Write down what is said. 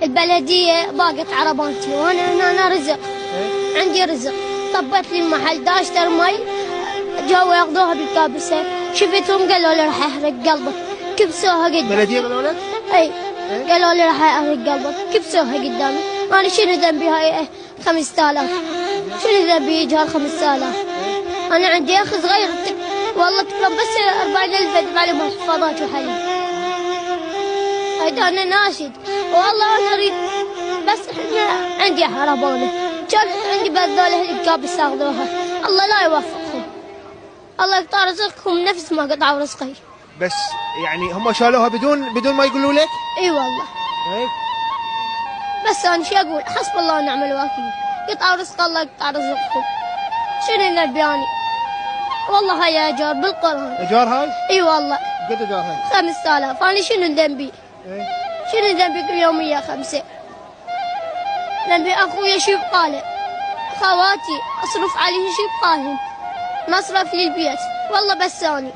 البلدية باقت عربانتي وانا هنا رزق. عندي رزق. طبت لي المحل دا اشتري مي، جاوا ياخذوها بالكابسة، شفتهم قالوا لي راح احرق قلبك، كبسوها قدامي. البلدية قالوا لك؟ اي قالوا لي راح احرق قلبك، كبسوها قدامي. انا شنو ذنبي هاي 5000؟ شنو ذنبي يجي 5000؟ انا عندي اخ صغير والله تكلم بس 40,000 ادفع له محفظات وحليب. هيدا انا ناشد والله انا اريد، بس احنا عندي حربانه، كان عندي بذول الكابس ياخذوها. الله لا يوفقهم، الله يقطع رزقهم نفس ما قطعوا رزقي. بس يعني هم شالوها بدون ما يقولوا لك؟ اي والله. بس انا شو اقول، حسب الله ونعم الوكيل، قطعوا رزق الله يقطع رزقهم. شنو ذنبي اني؟ والله هاي ايجار بالقران. ايجار هاي؟ اي والله. قد ايجار هاي؟ 5000. انا شنو ذنبي؟ شنو ذنبي كل يوم ويا 5؟ ذنبي اخويا شو يبقى له؟ خواتي اصرف عليهم شو يبقى لهم؟ مصرف للبيت والله بس اني.